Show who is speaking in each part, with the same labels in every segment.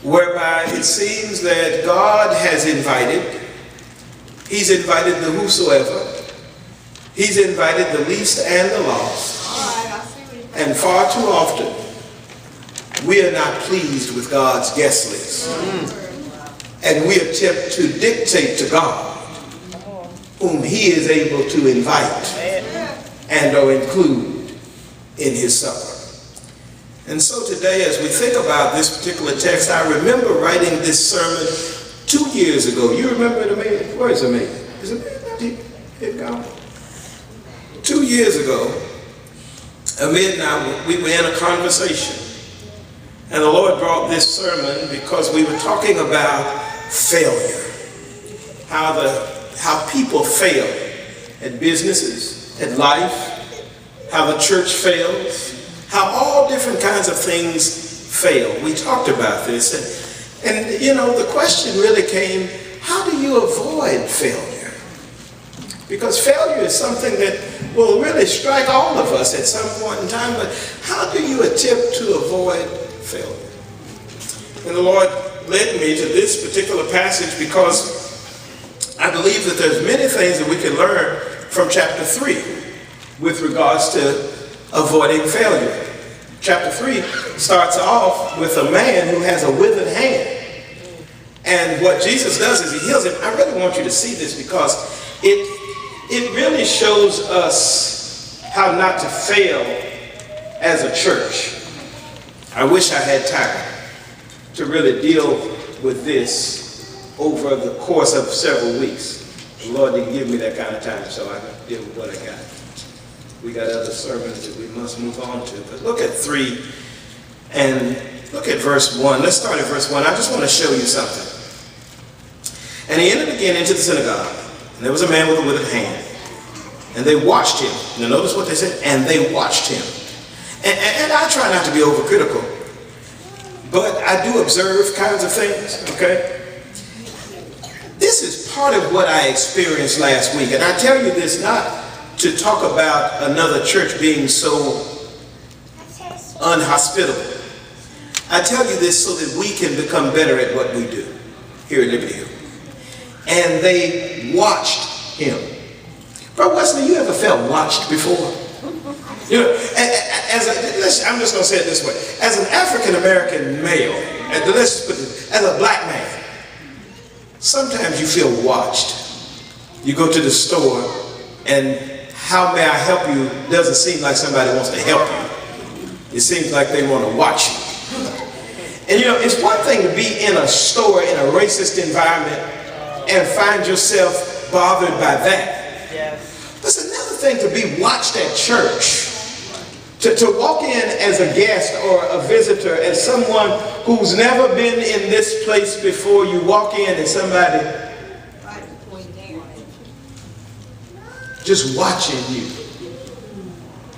Speaker 1: whereby it seems that God has invited, he's invited the whosoever, he's invited the least and the lost. And far too often, we are not pleased with God's guest list. And we attempt to dictate to God whom he is able to invite and or include in his supper. And so today, as we think about this particular text, I remember writing this sermon 2 years ago. You remember it, Amelia? Where is Amelia? Is Amelia deep gone? 2 years ago, Amelia and I, we were in a conversation. And the Lord brought this sermon because we were talking about failure. How people fail at businesses, at life, how the church fails, how all different kinds of things fail. We talked about this, and you know, the question really came, how do you avoid failure? Because failure is something that will really strike all of us at some point in time, but how do you attempt to avoid failure? And the Lord led me to this particular passage because I believe that there's many things that we can learn from chapter 3 with regards to avoiding failure. Chapter 3 starts off with a man who has a withered hand. And what Jesus does is he heals him. I really want you to see this because it really shows us how not to fail as a church. I wish I had time to really deal with this over the course of several weeks. The Lord didn't give me that kind of time, so I can deal with what I got. We got other sermons that we must move on to. But look at 3 and look at verse 1. Let's start at verse 1. I just want to show you something. And he entered again into the synagogue, and there was a man with a withered hand. And they watched him. Now notice what they said. And they watched him. And I try not to be overcritical, but I do observe kinds of things, okay? This is part of what I experienced last week. And I tell you this not to talk about another church being so unhospitable. I tell you this so that we can become better at what we do here at Liberty Hill. And they watched him. Brother Wesley, you ever felt watched before? You know, I'm just going to say it this way. As an African-American male, and let's put it, as a black man, sometimes you feel watched. You go to the store and how may I help you doesn't seem like somebody wants to help you. It seems like they want to watch you. And you know, it's one thing to be in a store in a racist environment and find yourself bothered by that. Yes. But it's another thing to be watched at church. To walk in as a guest or a visitor, as someone who's never been in this place before, you walk in and somebody just watching you.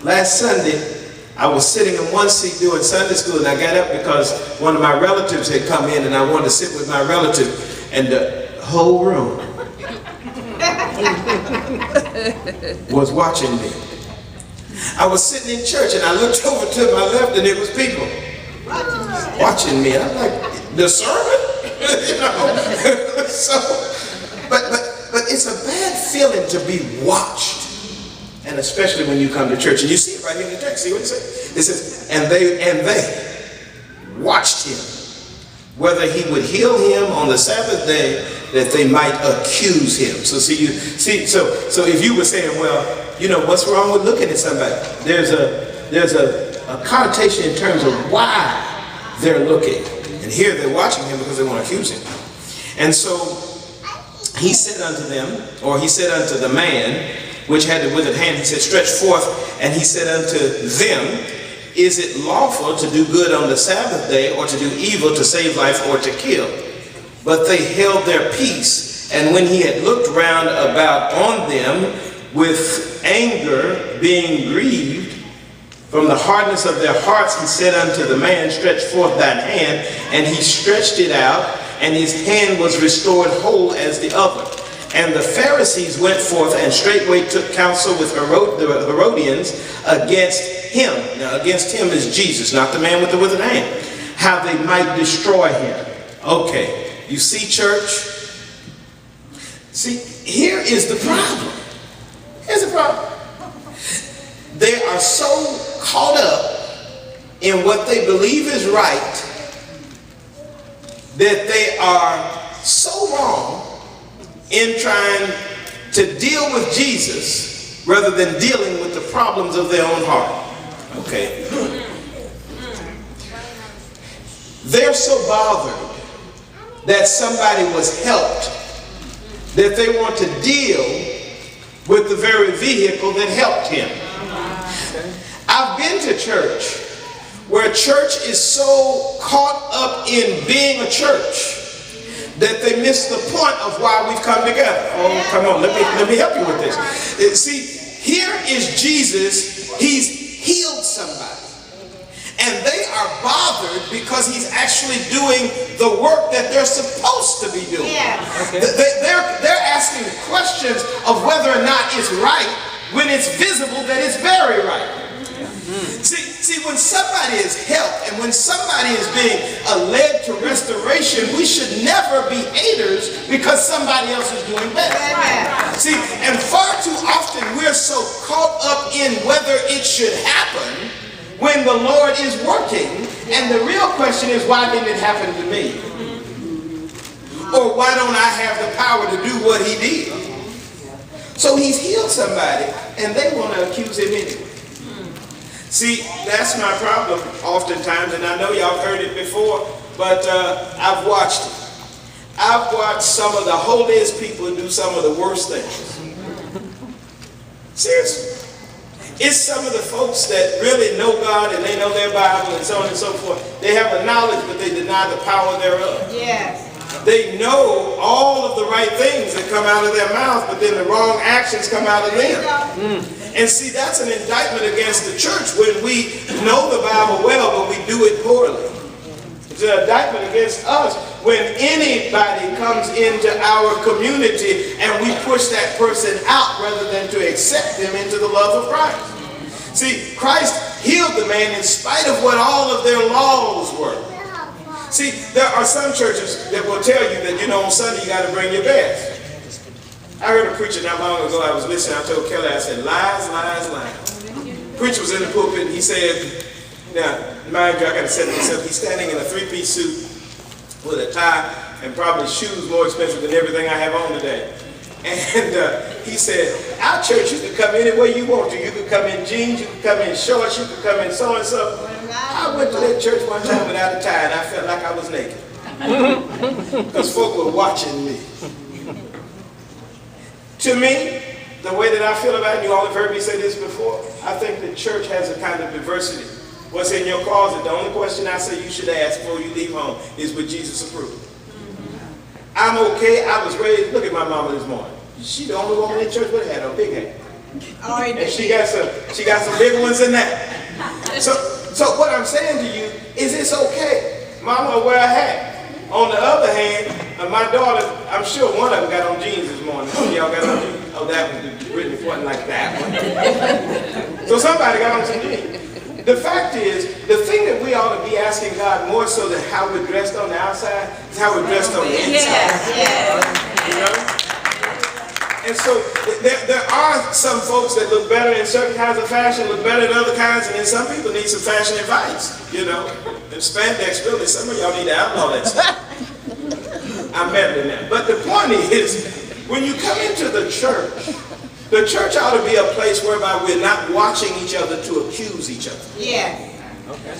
Speaker 1: Last Sunday, I was sitting in one seat doing Sunday school, and I got up because one of my relatives had come in and I wanted to sit with my relative, and the whole room was watching me. I was sitting in church and I looked over to my left and it was people watching me. I'm like, the sermon? You know? But it's a bad feeling to be watched. And especially when you come to church. And you see it right here in the text. See what it says? It says, and they watched him, whether he would heal him on the Sabbath day, that they might accuse him. So so if you were saying, well, you know, what's wrong with looking at somebody? There's a connotation in terms of why they're looking. And here they're watching him because they want to accuse him. And so he said unto them, or he said unto the man which had the withered hand, he said, stretch forth. And he said unto them, is it lawful to do good on the Sabbath day, or to do evil, to save life, or to kill? But they held their peace. And when he had looked round about on them with anger, being grieved from the hardness of their hearts, he said unto the man, stretch forth thine hand. And he stretched it out, and his hand was restored whole as the other. And the Pharisees went forth and straightway took counsel with the Herodians against him. Now against him is Jesus, not the man with the withered hand. How they might destroy him. Okay, you see, church? See, here is the problem. Here's the problem. They are so caught up in what they believe is right that they are so wrong in trying to deal with Jesus rather than dealing with the problems of their own heart. Okay. They're so bothered that somebody was helped that they want to deal with the very vehicle that helped him. I've been to church where church is so caught up in being a church that they miss the point of why we've come together. Oh, come on, let me help you with this. See, here is Jesus. He's healed somebody. And they are bothered because he's actually doing the work that they're supposed to be doing. Yeah. Okay. They're asking questions of whether or not it's right when it's visible that it's very right. See, when somebody is helped and when somebody is being led to restoration, we should never be haters because somebody else is doing better. See, and far too often we're so caught up in whether it should happen when the Lord is working, and the real question is, why didn't it happen to me? Or why don't I have the power to do what he did? So he's healed somebody, and they want to accuse him anyway. See, that's my problem oftentimes, and I know y'all heard it before, but I've watched it. I've watched some of the holiest people do some of the worst things. Seriously. It's some of the folks that really know God and they know their Bible and so on and so forth. They have the knowledge, but they deny the power thereof. Yes. They know all of the right things that come out of their mouth, but then the wrong actions come out of them. And see, that's an indictment against the church when we know the Bible well, but we do it poorly. It's an indictment against us when anybody comes into our community and we push that person out rather than to accept them into the love of Christ. See, Christ healed the man in spite of what all of their laws were. See, there are some churches that will tell you that, on Sunday you got to bring your best. I heard a preacher not long ago, I was listening, I told Kelly, I said, lies, lies, lies. Preacher was in the pulpit and he said, now, mind you, I got to set this up. He's standing in a three-piece suit with a tie and probably shoes more expensive than everything I have on today. And he said, our church, you can come any way you want to. You can come in jeans, you can come in shorts, you can come in so-and-so. I went to that church one time without a tie and I felt like I was naked. Because folk were watching me. To me, the way that I feel about it, you all have heard me say this before, I think the church has a kind of diversity. What's in your closet, the only question I say you should ask before you leave home is, would Jesus approve? I'm okay. I was raised, look at my mama this morning. She the only woman in church with a hat, a big hat. And she got some big ones in that. So what I'm saying to you is it's okay. Mama will wear a hat. On the other hand, my daughter, I'm sure one of them got on jeans this morning. Some of y'all got on jeans. Oh, that one, Brittany wasn't like that one. So somebody got on some jeans. The fact is, the thing that we ought to be asking God more so than how we're dressed on the outside is how we're dressed on the inside. Yes. You know? And so there are some folks that look better in certain kinds of fashion, look better in other kinds, and then some people need some fashion advice. And spandex, really, some of y'all need to outlaw that stuff. I'm better than that. But the point is, when you come into the church ought to be a place whereby we're not watching each other to accuse each other. Yeah. Okay.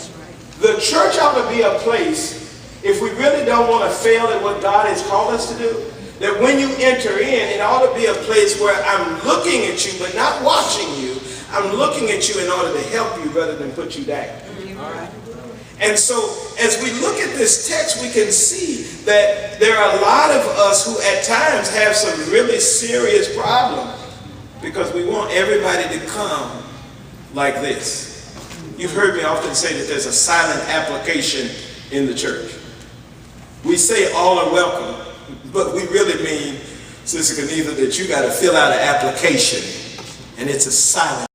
Speaker 1: The church ought to be a place, if we really don't want to fail at what God has called us to do, that when you enter in, it ought to be a place where I'm looking at you but not watching you. I'm looking at you in order to help you rather than put you down. All right. And so as we look at this text, we can see that there are a lot of us who at times have some really serious problems because we want everybody to come like this. You've heard me often say that there's a silent application in the church. We say all are welcome, but we really mean, Sister Kenitha, that you got to fill out an application, and it's a silent